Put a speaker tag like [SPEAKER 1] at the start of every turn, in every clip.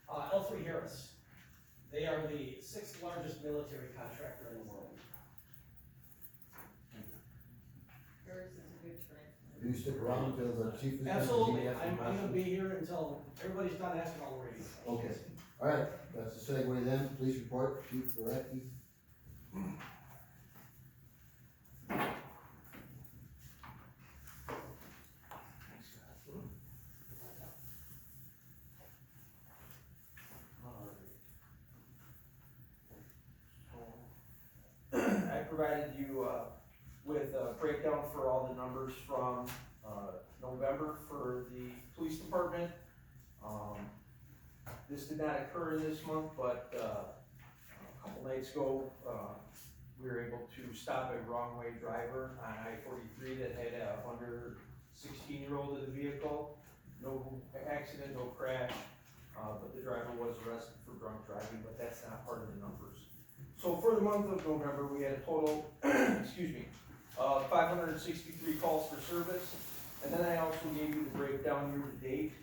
[SPEAKER 1] L3 Harris. They are the 6th largest military contractor in the world.
[SPEAKER 2] Harris is a good friend.
[SPEAKER 3] Do you stick around until the chief is done?
[SPEAKER 1] Absolutely,
[SPEAKER 3] Does he have some
[SPEAKER 1] I'm gonna
[SPEAKER 3] questions?
[SPEAKER 1] be here until everybody's done asking all the radio.
[SPEAKER 3] Okay, alright, that's the segue then, police report, Chief Gorecki.
[SPEAKER 4] I provided you, with a breakdown for all the numbers from, November for the police department. This did not occur this month, but, a couple nights ago, we were able to stop a wrong-way driver on I-43 that had a under 16-year-old in the vehicle. No accident, no crash, but the driver was arrested for drunk driving, but that's not part of the numbers. So for the month of November, we had a total, excuse me, 563 calls for service. And then I also gave you the breakdown year to date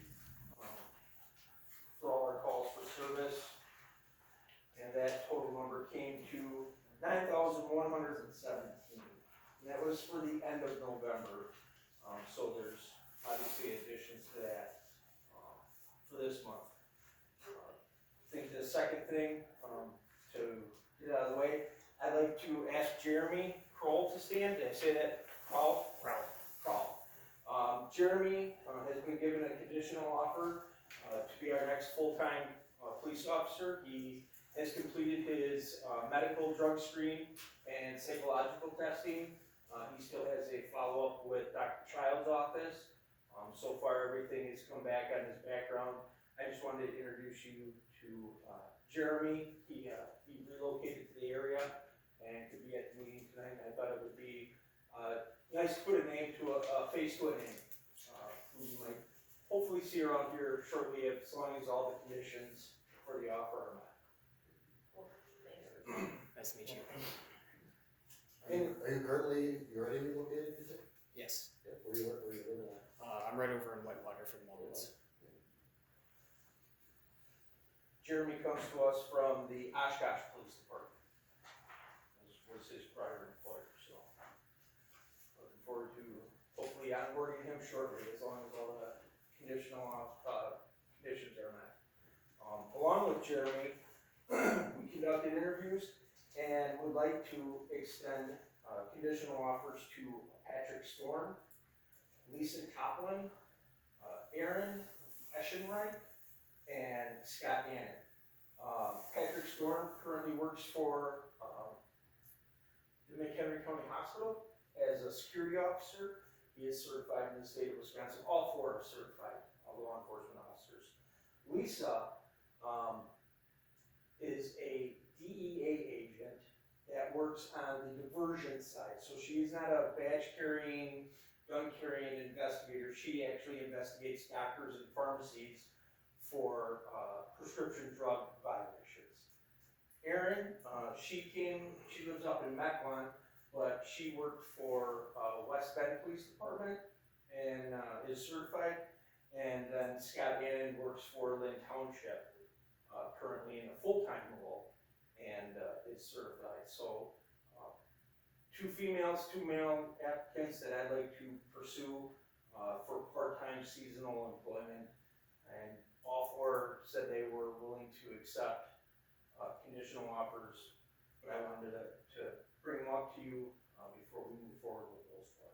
[SPEAKER 4] for all our calls for service. And that total number came to 9,117. And that was for the end of November. So there's obviously additions to that for this month. I think the second thing, to get out of the way, I'd like to ask Jeremy Kroll to stand. Did I say that? Kroll? Kroll. Jeremy has been given a conditional offer to be our next full-time police officer. He has completed his medical drug screen and psychological testing. He still has a follow-up with Dr. Child's office. So far, everything has come back on his background. I just wanted to introduce you to Jeremy. He relocated to the area and could be at the meeting tonight. I thought it would be nice to put a name to a face to a name. Who you might hopefully see around here shortly, as long as all the conditions for the offer are met.
[SPEAKER 5] Nice to meet you.
[SPEAKER 3] Are you currently, you already relocated, is it?
[SPEAKER 5] Yes.
[SPEAKER 3] Yeah, where you living at?
[SPEAKER 5] I'm right over in Whitewater for the moment.
[SPEAKER 4] Jeremy comes to us from the Oshkosh Police Department. This was his prior employer, so looking forward to hopefully onboarding him shortly, as long as all the conditional, conditions are met. Along with Jeremy, we conducted interviews and would like to extend, conditional offers to Patrick Storm, Lisa Copeland, Aaron Eschenreich, and Scott Gannon. Patrick Storm currently works for the McHenry County Hospital as a security officer. He is certified in the state of Wisconsin. All four are certified, all law enforcement officers. Lisa is a DEA agent that works on the diversion side. So she's not a badge carrying, gun carrying investigator. She actually investigates doctors and pharmacies for prescription drug violations. Erin, she lives up in Mequon, but she worked for West Bend Police Department and is certified. And then Scott Gannon works for Lynn Township, currently in a full-time role, and is certified. So 2 females, 2 male applicants that I'd like to pursue for part-time seasonal employment. And all 4 said they were willing to accept conditional offers, but I wanted to bring them up to you before we move forward with those 4.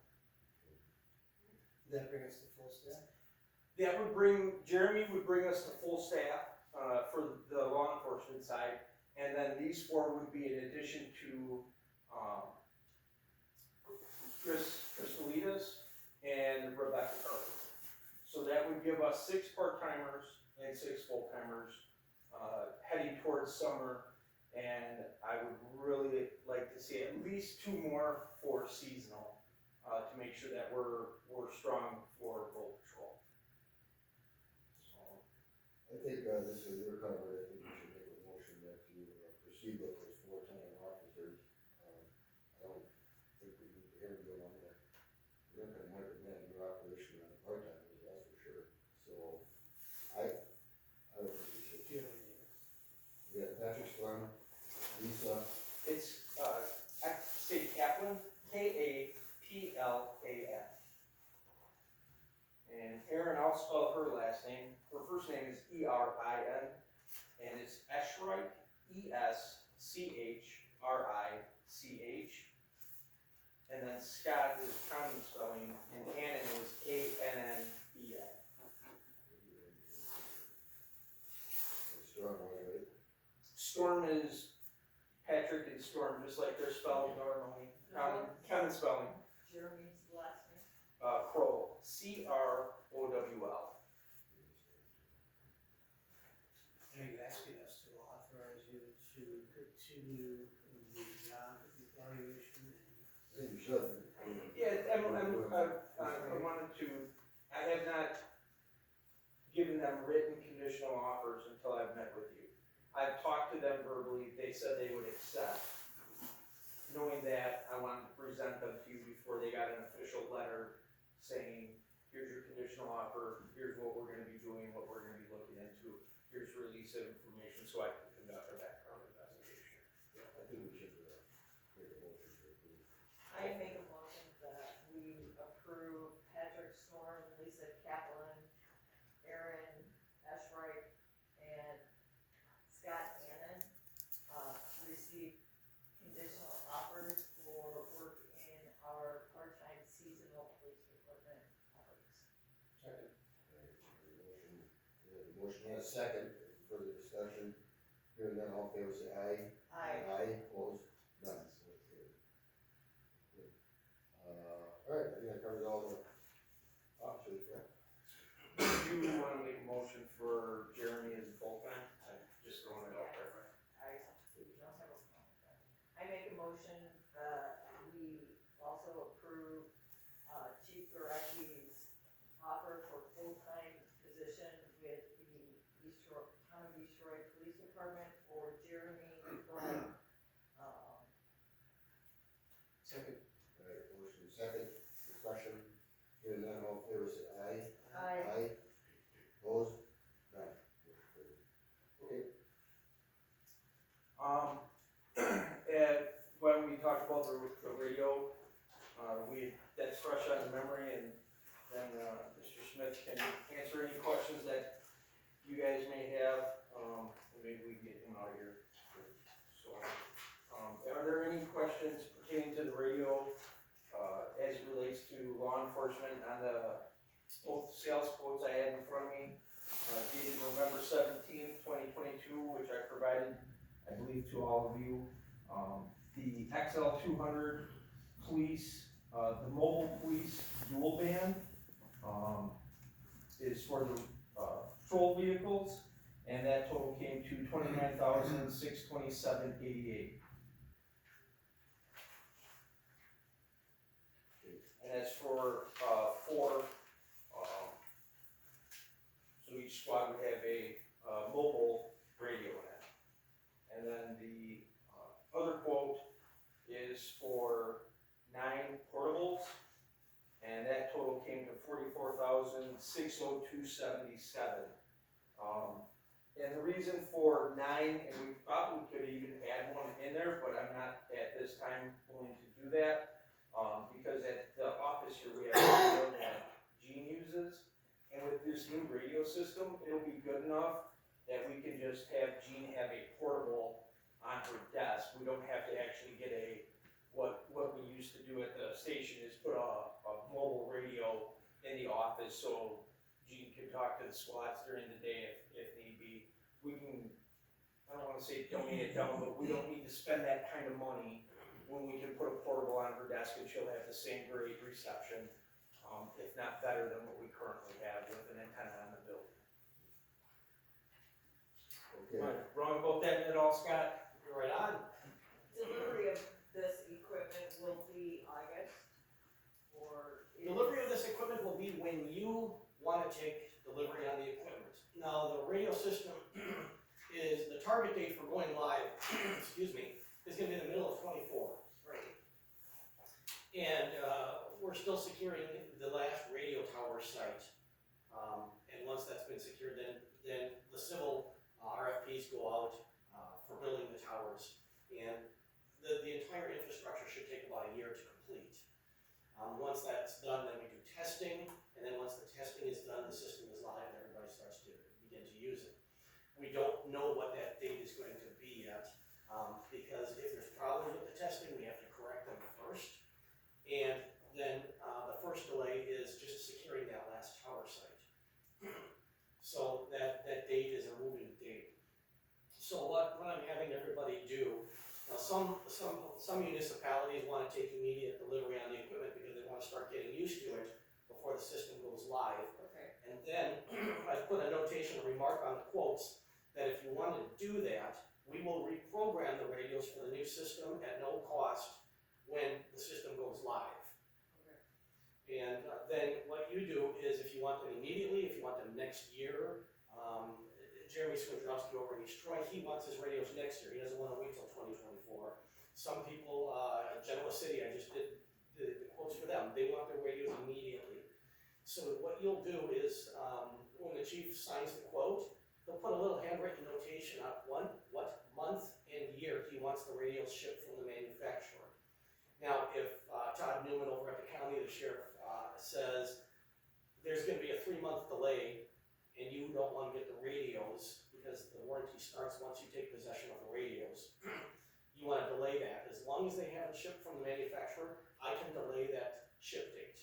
[SPEAKER 1] That brings us to full staff.
[SPEAKER 4] That would Jeremy would bring us to full staff for the law enforcement side, and then these 4 would be in addition to Crystalitas and Rebecca Carter. So that would give us 6 part-timers and 6 full-timers heading towards summer, and I would really like to see at least 2 more for seasonal to make sure that we're strong for road patrol. So,
[SPEAKER 3] I think, this is your cover, I think you should make a motion that you proceed with those 4 officers. I don't think we need to interview them there. We're not gonna recommend your operation on the part-timers, that's for sure. So, I don't think we should.
[SPEAKER 1] Do you have
[SPEAKER 4] Erin, I'll spell her last name. Her first name is Erin, and it's Eschreich, Eschrich. And then Scott is common spelling, and Cannon is Annen.
[SPEAKER 3] Storm, right?
[SPEAKER 4] Storm is Patrick and Storm, just like they're spelled normally. Common spelling.
[SPEAKER 2] Jeremy's last name.
[SPEAKER 4] Crowell, Crowl.
[SPEAKER 1] Are you asking us to authorize you to continue the job evaluation?
[SPEAKER 3] I think you should.
[SPEAKER 4] Yeah, I wanted to, I have not given them written conditional offers until I've met with you. I've talked to them verbally, they said they would accept. Knowing that, I wanted to present them to you before they got an official letter saying, here's your conditional offer, here's what we're gonna be doing, what we're gonna be looking into, here's release of information, so I can conduct a background investigation.
[SPEAKER 3] I think we should, make a motion to approve.
[SPEAKER 2] I make a motion that we approve Patrick Storm, Lisa Kaplan, Erin Eschreich, and Scott Annan, receive conditional offers for work in our part-time seasonal police department office.
[SPEAKER 4] Second.
[SPEAKER 3] Motion and a second, further discussion, hearing none, all in favor say aye. Aye, opposed, none. Okay. Good. Alright, I think that covers all the options, yeah?
[SPEAKER 4] Do you wanna make a motion for Jeremy as a full-time? I'm just throwing it out there.
[SPEAKER 2] I don't have a problem with that. I make a motion that we also approve, Chief Garecki's offer for full-time position with the Town of East Troy Police Department for Jeremy Brown.
[SPEAKER 4] Second.
[SPEAKER 3] Alright, motion second, discussion, hearing none, all in favor say aye.
[SPEAKER 2] I
[SPEAKER 3] Opposed, none. Okay.
[SPEAKER 4] And when we talked about the radio, that's fresh on the memory, and then, Mr. Smith can answer any questions that you guys may have, and maybe we get him out of here. So, are there any questions pertaining to the radio, as it relates to law enforcement on both sales quotes I had in front of me, dated November 17th, 2022, which I provided, I believe, to all of you. The XL 200 police, the mobile police dual band, is for the, patrol vehicles, and that total came to $29,627.88. And that's for, four, so each squad would have a, mobile radio in it. And then the, other quote is for 9 portables, and that total came to $44,602.77. And the reason for 9, and we probably could even add one in there, but I'm not at this time willing to do that, because at the office here, we have a radio that Gene uses, and with this new radio system, it'll be good enough that we can just have Gene have a portable on her desk. We don't have to actually get what we used to do at the station is put a mobile radio in the office so Gene can talk to the squads during the day if need be. We can, I don't wanna say donate it down, but we don't need to spend that kind of money when we can put a portable on her desk and she'll have the same great reception, if not better than what we currently have with an antenna on the building.
[SPEAKER 3] Okay.
[SPEAKER 4] Am I wrong about that at all, Scott?
[SPEAKER 1] You're right on.
[SPEAKER 2] Delivery of this equipment will be August, or?
[SPEAKER 1] Delivery of this equipment will be when you wanna take delivery on the equipment. Now, the radio system is, the target date for going live, excuse me, is gonna be in the middle of 24.
[SPEAKER 2] Right.
[SPEAKER 1] And, we're still securing the last radio tower site. And once that's been secured, then the civil RFPs go out, for building the towers. And the entire infrastructure should take about a year to complete. Once that's done, then we do testing, and then once the testing is done, the system is live and everybody starts to begin to use it. We don't know what that date is going to be yet, because if there's problems with the testing, we have to correct them first. And then, the first delay is just securing that last tower site. So that date is a moving date. So what I'm having everybody do, now some municipalities wanna take immediate delivery on the equipment because they wanna start getting used to it before the system goes live.
[SPEAKER 2] Okay.
[SPEAKER 1] And then I put a notation, a remark on the quotes, that if you want to do that, we will reprogram the radios for the new system at no cost when the system goes live.
[SPEAKER 2] Okay.
[SPEAKER 1] And then what you do is if you want them immediately, if you want them next year, Jeremy Swindrowski over in East Troy, he wants his radios next year, he doesn't wanna wait till 2024. Some people, Genoa City, I just did the quotes for them, they want their radios immediately. So what you'll do is, when the chief signs the quote, he'll put a little handwritten notation on what month and year he wants the radios shipped from the manufacturer. Now, if Todd Newman over at the county, the sheriff, says there's gonna be a 3-month delay and you don't wanna get the radios because the warranty starts once you take possession of the radios, you wanna delay that. As long as they haven't shipped from the manufacturer, I can delay that ship date.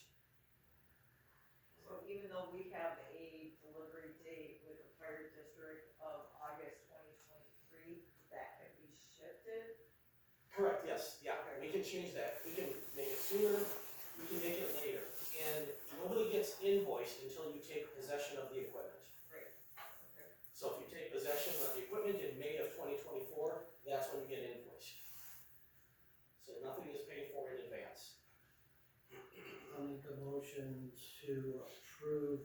[SPEAKER 2] So even though we have a delivery date with the fire district of August 2023, that can be shifted?
[SPEAKER 1] Correct, yes, yeah, we can change that. We can make it sooner, we can make it later. And nobody gets invoiced until you take possession of the equipment.
[SPEAKER 2] Right. Okay.
[SPEAKER 1] So if you take possession of the equipment in May of 2024, that's when you get invoiced. So nothing is paid for in advance.
[SPEAKER 6] I'll make a motion to approve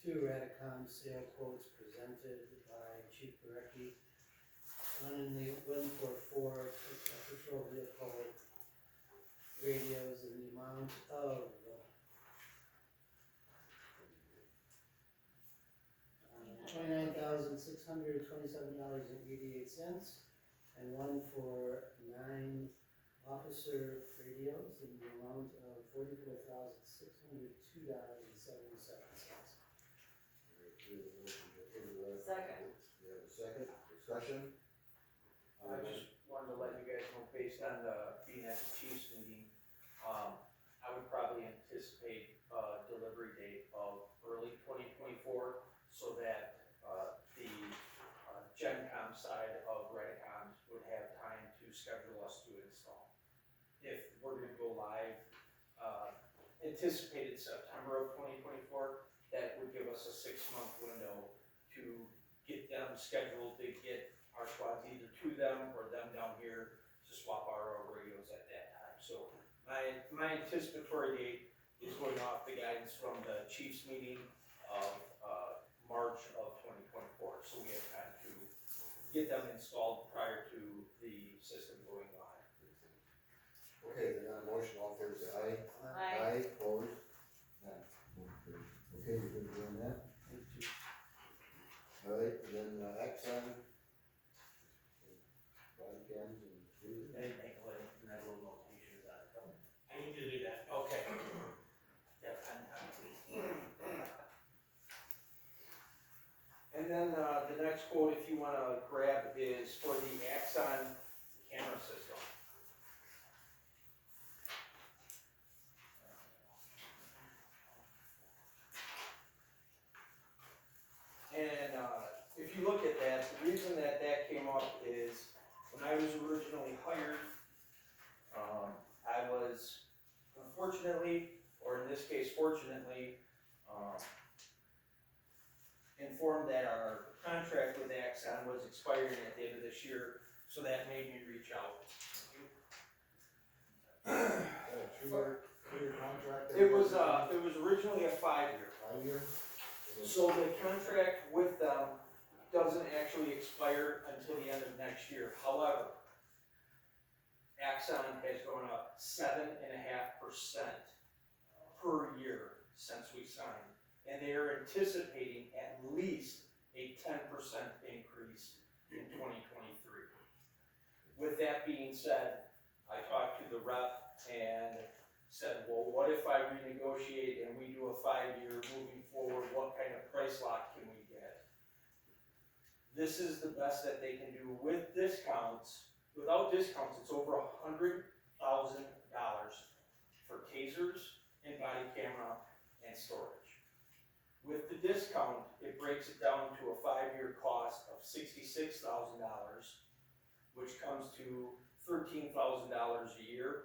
[SPEAKER 6] 2 Radicom sale quotes presented by Chief Gurecki. One in the 144 patrol vehicle radios in the amount of $29,627.88, and one for 9 officer radios in the amount of $44,602.77.
[SPEAKER 2] Second.
[SPEAKER 3] We have a second, discussion?
[SPEAKER 4] I just wanted to let you guys know, based on being at the Chiefs meeting, I would probably anticipate a delivery date of early 2024, so that the GenCom side of Radicom would have time to schedule us to install. If we're gonna go live, anticipated September of 2024, that would give us a 6-month window to get them scheduled, to get our squads either to them or them down here to swap our radios at that time. So my anticipatory date is going off the guidance from the Chiefs meeting of March of 2024. So we have time to get them installed prior to the system going live.
[SPEAKER 3] Okay, then on a motion, all fair say aye.
[SPEAKER 2] Aye.
[SPEAKER 3] Opposed? None. Okay, you're good doing that? All right, and then Exxon. Body cams and.
[SPEAKER 4] And make a little notations on it.
[SPEAKER 1] I need you to do that. Okay.
[SPEAKER 4] Yeah, and then the next quote, if you wanna grab, is for the Axon camera system. And if you look at that, the reason that came up is when I was originally hired, I was unfortunately, or in this case fortunately, informed that our contract with Axon was expiring at the end of this year, so that made me reach out.
[SPEAKER 3] Two-year contract?
[SPEAKER 4] It was originally a 5-year.
[SPEAKER 3] 5-year?
[SPEAKER 4] So the contract with them doesn't actually expire until the end of next year. However, Axon has gone up 7.5% per year since we signed. And they are anticipating at least a 10% increase in 2023. With that being said, I talked to the rep and said, well, what if I renegotiate and we do a 5-year moving forward? What kind of price lock can we get? This is the best that they can do with discounts. Without discounts, it's over $100,000 for tasers and body camera and storage. With the discount, it breaks it down to a 5-year cost of $66,000, which comes to $13,000 a year,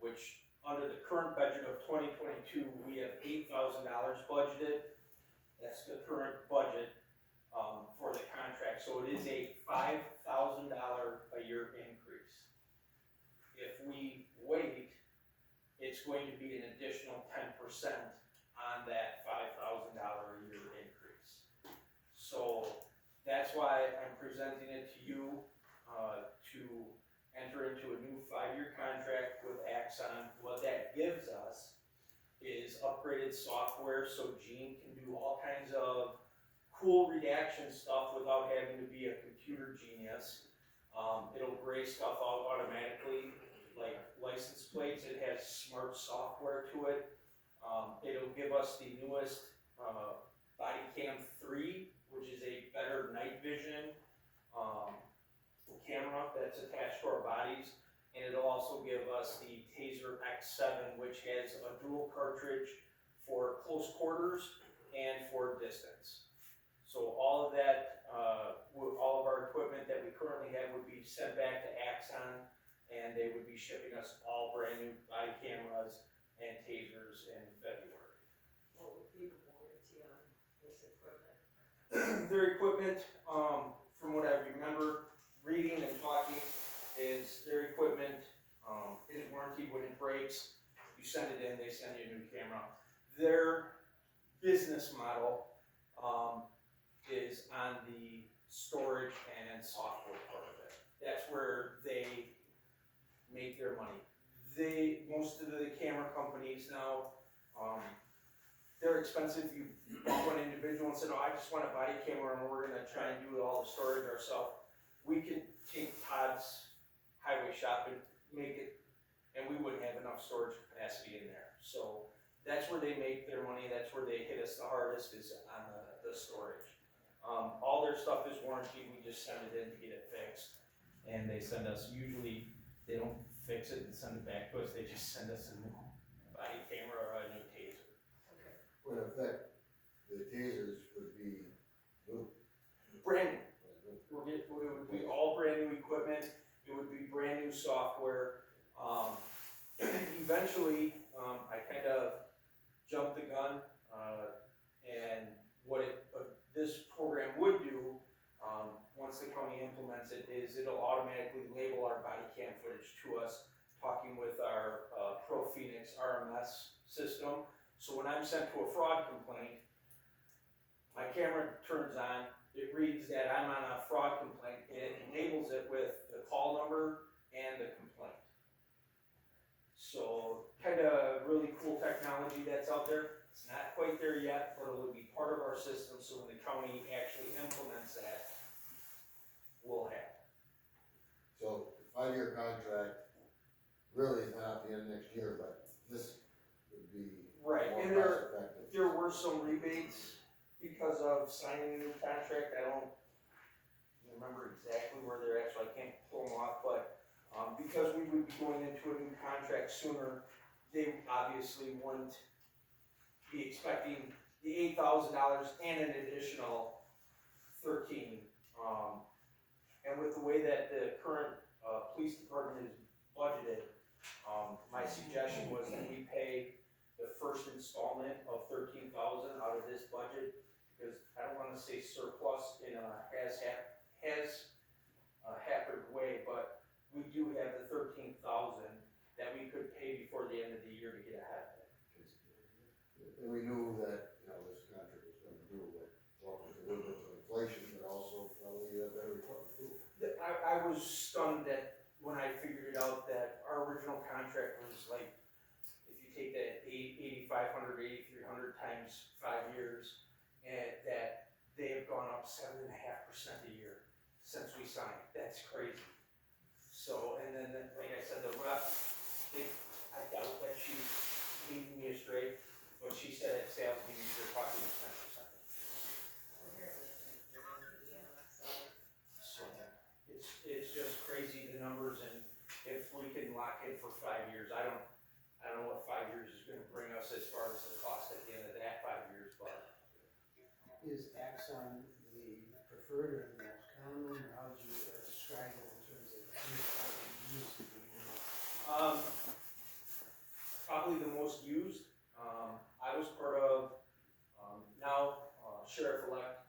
[SPEAKER 4] which under the current budget of 2022, we have $8,000 budgeted. That's the current budget for the contract, so it is a $5,000 a year increase. If we wait, it's going to be an additional 10% on that $5,000 a year increase. So that's why I'm presenting it to you to enter into a new 5-year contract with Axon. What that gives us is upgraded software, so Gene can do all kinds of cool redaction stuff without having to be a computer genius. It'll gray stuff out automatically, like license plates. It has smart software to it. It'll give us the newest Body Cam 3, which is a better night vision camera that's attached to our bodies. And it'll also give us the Taser X7, which has a dual cartridge for close quarters and for distance. So all of that, all of our equipment that we currently have would be sent back to Axon, and they would be shipping us all brand new body cameras and tasers in February.
[SPEAKER 2] What would be the warranty on this equipment?
[SPEAKER 4] Their equipment, from what I remember reading and talking, is their equipment is warranted when it breaks. You send it in, they send you a new camera. Their business model is on the storage and software part of it. That's where they make their money. Most of the camera companies now, they're expensive. You bought one individual and said, "Oh, I just want a body camera and we're gonna try and do all the storage ourselves." We could take Todd's highway shop and make it, and we wouldn't have enough storage capacity in there. So that's where they make their money. That's where they hit us the hardest, is on the storage. All their stuff is warranted. We just send it in to get it fixed, and they send us. Usually, they don't fix it and send it back to us. They just send us a new body camera or a new taser.
[SPEAKER 2] Okay.
[SPEAKER 3] Well, in effect, the tasers would be new.
[SPEAKER 4] Brand new. It would be all brand new equipment. It would be brand new software. Eventually, I kind of jumped the gun, and what this program would do, once the county implements it, is it'll automatically label our body cam footage to us, talking with our Pro Phoenix RMS system. So when I'm sent to a fraud complaint, my camera turns on, it reads that I'm on a fraud complaint, and it labels it with the call number and the complaint. So kind of really cool technology that's out there. It's not quite there yet, but it will be part of our system, so when the county actually implements that, we'll have it.
[SPEAKER 3] So, the 5-year contract really is not the end of next year, but this would be
[SPEAKER 4] Right,
[SPEAKER 3] more
[SPEAKER 4] and
[SPEAKER 3] cost effective.
[SPEAKER 4] there were some rebates because of signing a new contract. I don't remember exactly where they're at, so I can't pull them off, but because we would be going into a new contract sooner, they obviously wouldn't be expecting the $8,000 and an additional 13. And with the way that the current police department is budgeted, my suggestion was that we pay the first installment of $13,000 out of this budget, because I don't want to say surplus in a happened way, but we do have the $13,000 that we could pay before the end of the year to get ahead of it.
[SPEAKER 3] And we knew that, this contract was gonna do what, with a little bit of inflation, but also probably better equipment too.
[SPEAKER 4] I was stunned that when I figured it out that our original contract was like, if you take that 8,500, 8,300 times 5 years, and that they have gone up 7.5% a year since we signed. That's crazy. So, and then, like I said, the rep, I doubt that she's leading me astray, but she said at sales meetings they're talking 10%.
[SPEAKER 6] is Axon the preferred or the most common, or how would you describe it in terms of use?
[SPEAKER 4] Probably the most used. I was part of, now Sheriff-elect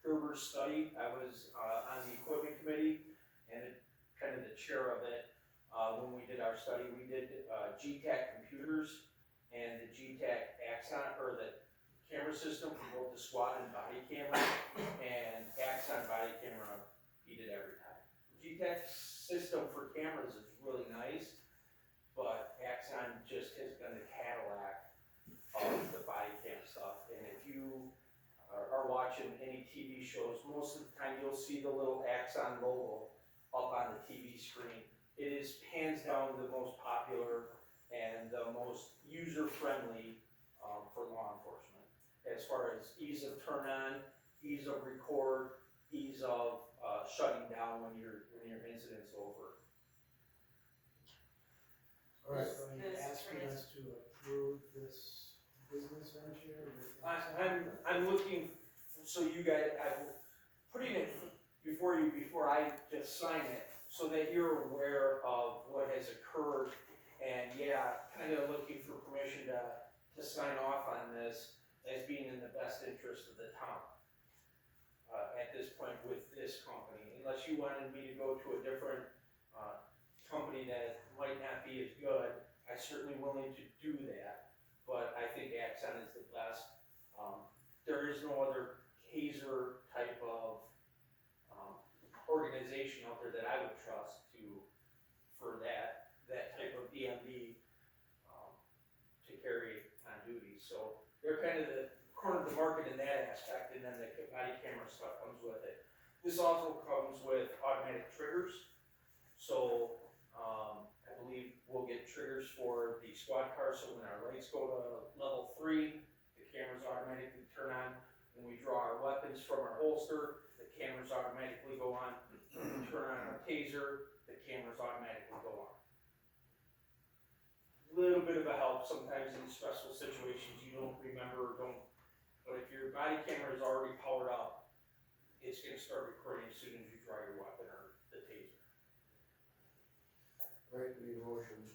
[SPEAKER 4] Gerber's study. I was on the equipment committee and kind of the chair of it. When we did our study, we did GTAC computers and the GTAC Axon, or the camera system for both the SWAT and body camera, and Axon body camera beat it every time. GTAC system for cameras is really nice, but Axon just has been the Cadillac of the body cam stuff. And if you are watching any TV shows, most of the time you'll see the little Axon logo up on the TV screen. It is hands down the most popular and the most user-friendly for law enforcement. As far as ease of turn on, ease of record, ease of shutting down when your incident's over.
[SPEAKER 6] Alright, so are you
[SPEAKER 2] This
[SPEAKER 6] asking us to approve this business venture with
[SPEAKER 4] I'm looking, so you guys, I'm putting it before you, before I just sign it, so that you're aware of what has occurred. And yeah, kind of looking for permission to sign off on this as being in the best interest of the town. At this point with this company, unless you wanted me to go to a different, company that might not be as good, I'm certainly willing to do that. But I think Axon is the best. There is no other TASER type of organization out there that I would trust for that type of EMD to carry on duty. So they're kind of the corner of the market in that aspect, and then the body camera stuff comes with it. This also comes with automatic triggers. So I believe we'll get triggers for the squad car, so when our lights go to level 3, the cameras automatically turn on. When we draw our weapons from our holster, the cameras automatically go on. When we turn on our taser, the cameras automatically go on. Little bit of a help sometimes in stressful situations you don't remember or don't, but if your body camera is already powered up, it's gonna start recording as soon as you draw your weapon or the taser.
[SPEAKER 3] Right, need a motion.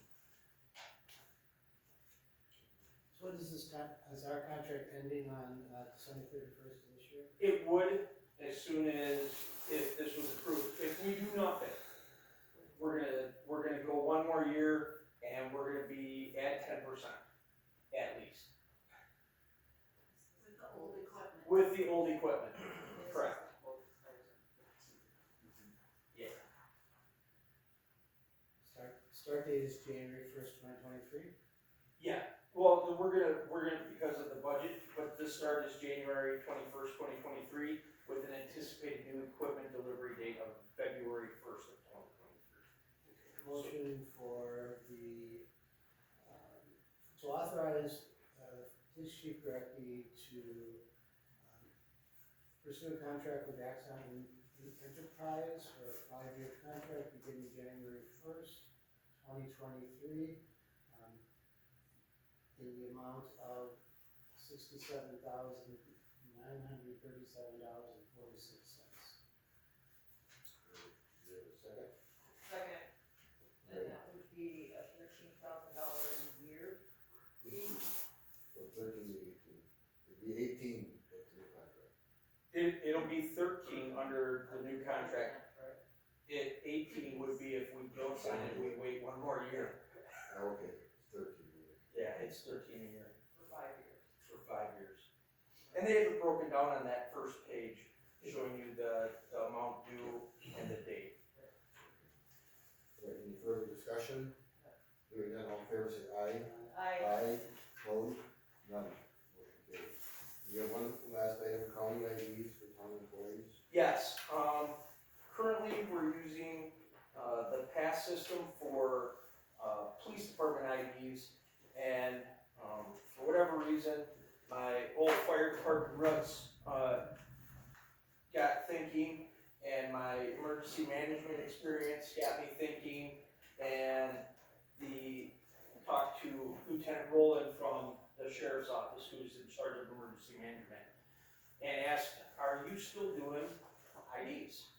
[SPEAKER 6] So what is this is our contract ending on December 31st of this year?
[SPEAKER 4] It would, as soon as, if this was approved. If we do nothing, we're gonna go one more year and we're gonna be at 10%, at least.
[SPEAKER 2] With the old equipment.
[SPEAKER 4] With the old equipment, correct. Yeah.
[SPEAKER 6] Start date is January 1st, 2023?
[SPEAKER 4] Yeah, well, we're gonna, because of the budget, but the start is January 21st, 2023, with an anticipated new equipment delivery date of February 1st of 2023.
[SPEAKER 6] Motion for the, to authorize police chief directly to pursue a contract with Axon Enterprise for a 5-year contract beginning January 1st, 2023, in the amount of $67,937.46.
[SPEAKER 3] Do you have a second?
[SPEAKER 2] Second, and that would be a $13,000 a year fee.
[SPEAKER 3] From 13 to 18. It'd be 18 at the new contract.
[SPEAKER 4] It'll be 13 under the new contract. 18 would be if we don't sign it, we wait one more year.
[SPEAKER 3] Okay, it's 13.
[SPEAKER 4] Yeah, it's 13 a year
[SPEAKER 2] For 5 years.
[SPEAKER 4] for 5 years. And they have it broken down on that first page, showing you the amount due and the date.
[SPEAKER 3] All right, any further discussion? Hearing none, all in favor say aye.
[SPEAKER 2] I,
[SPEAKER 3] Opposed? None. Motion carries. We have one last item, county IDs for town employees.
[SPEAKER 4] Yes, currently we're using the PASS system for police department IDs, and for whatever reason, my old fire department reps got thinking, and my emergency management experience got me thinking, and talked to Lieutenant Rowland from the sheriff's office, who's in charge of emergency management. and asked, "Are you still doing IDs?"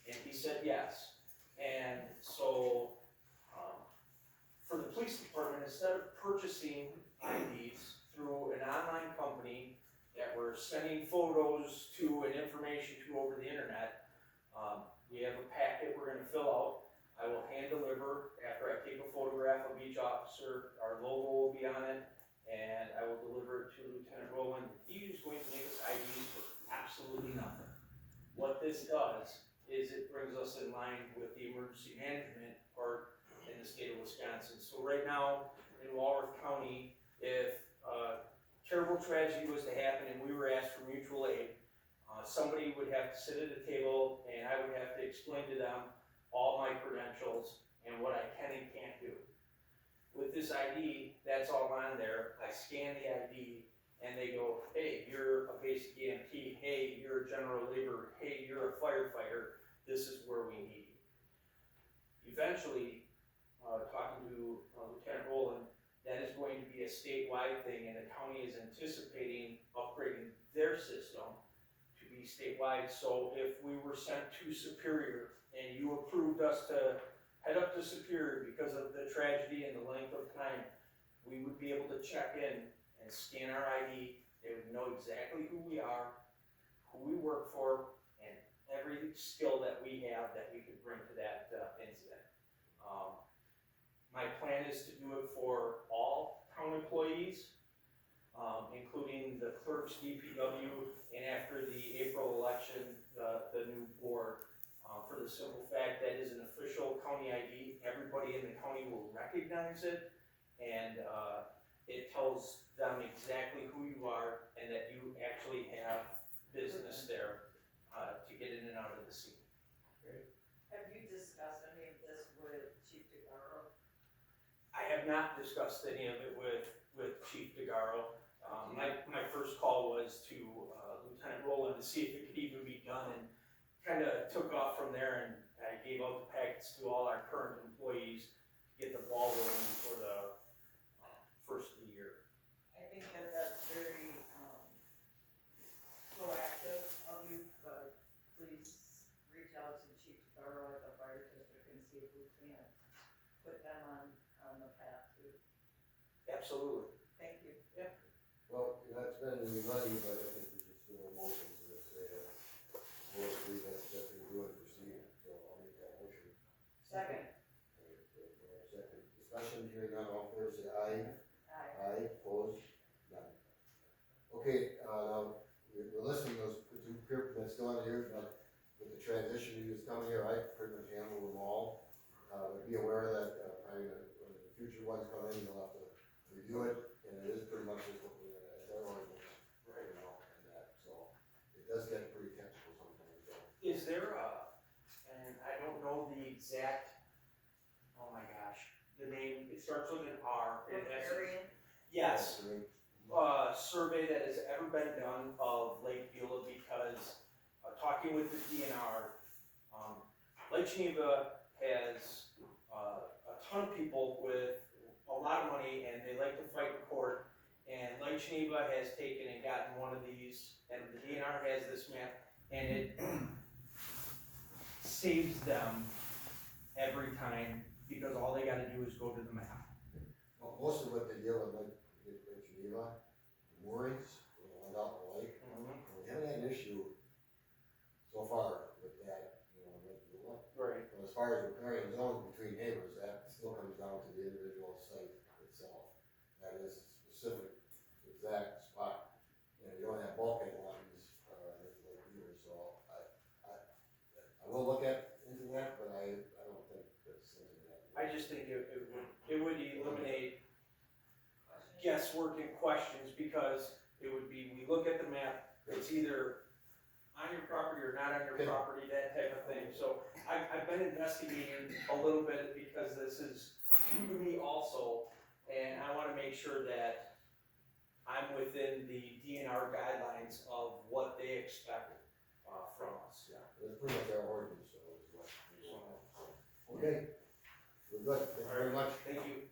[SPEAKER 4] And he said yes. And so, for the police department, instead of purchasing IDs through an online company that we're sending photos to and information to over the internet, we have a packet we're gonna fill out. I will hand deliver after I take a photograph of each officer, our logo will be on it, and I will deliver it to Lieutenant Rowland. He is going to make us IDs for absolutely nothing. What this does is it brings us in line with the emergency management part in the state of Wisconsin. So right now, in Walworth County, if a terrible tragedy was to happen and we were asked for mutual aid, somebody would have to sit at a table and I would have to explain to them all my credentials and what I can and can't do. With this ID, that's all on there. I scan the ID and they go, "Hey, you're a basic EMT. Hey, you're a general laborer. Hey, you're a firefighter. This is where we need you." Eventually, talking to Lieutenant Rowland, that is going to be a statewide thing, and the county is anticipating upgrading their system to be statewide. So if we were sent to Superior and you approved us to head up to Superior because of the tragedy and the length of time, we would be able to check in and scan our ID. They would know exactly who we are, who we work for, and every skill that we have that we could bring to that incident. My plan is to do it for all town employees, including the clerks, DPW, and after the April election, the new board. For the simple fact that is an official county ID, everybody in the county will recognize it, and it tells them exactly who you are and that you actually have business there to get in and out of the scene.
[SPEAKER 2] Have you discussed any of this with Chief DeGaro?
[SPEAKER 4] I have not discussed any of it with Chief DeGaro. My first call was to Lieutenant Rowland to see if it could even be done, and kind of took off from there, and I gave out the packets to all our current employees to get the ball rolling for the first of the year.
[SPEAKER 2] I think that that's very, proactive of you, but please reach out to Chief DeGaro at the fire district and see if we can put them on the path too.
[SPEAKER 4] Absolutely.
[SPEAKER 2] Thank you.
[SPEAKER 3] Well, you're not spending any money, but I think we should still have motions to say, we'll agree that's what they do and proceed, so I'll make that motion.
[SPEAKER 2] Second.
[SPEAKER 3] Second discussion, hearing none, all fair say aye.
[SPEAKER 2] Aye.
[SPEAKER 3] Aye, opposed, none. Okay, now, we're listing those two permits still on here, but with the transition who's coming here, I pretty much handle them all. But be aware that, probably when the future ones come in, you'll have to review it, and it is pretty much just what we're, it's our ordinance right now, and that, so it does get pretty technical sometimes, so.
[SPEAKER 4] Is there and I don't know the exact, oh my gosh, the name, it starts with an R. It has,
[SPEAKER 2] Riparian?
[SPEAKER 4] yes, survey that has ever been done of Lake Beulah, because talking with the DNR, Lake Geneva has a ton of people with a lot of money and they like to fight in court. And Lake Geneva has taken and gotten one of these, and the DNR has this map, and it saves them every time because all they gotta do is go to the map.
[SPEAKER 3] Well, most of what they deal with, like Geneva, moorings, out in the lake, we haven't had an issue so far with that, Lake Beulah.
[SPEAKER 4] Right.
[SPEAKER 3] But as far as repairing zones between neighbors, that still comes down to the individual site itself. That is a specific, exact spot, and you don't have bulkhead lines, like either, so I will look into that, but I don't think that's something that.
[SPEAKER 4] I just think it would eliminate guesswork and questions, because it would be, we look at the map, it's either on your property or not on your
[SPEAKER 3] Okay.
[SPEAKER 4] property, that type of thing. So I've been investigating a little bit because this is new to me also, and I wanna make sure that I'm within the DNR guidelines of what they expect from us.
[SPEAKER 3] Yeah, that's pretty much our ordinance, so it's what. Okay, we're good, thank you very much.
[SPEAKER 4] Thank you.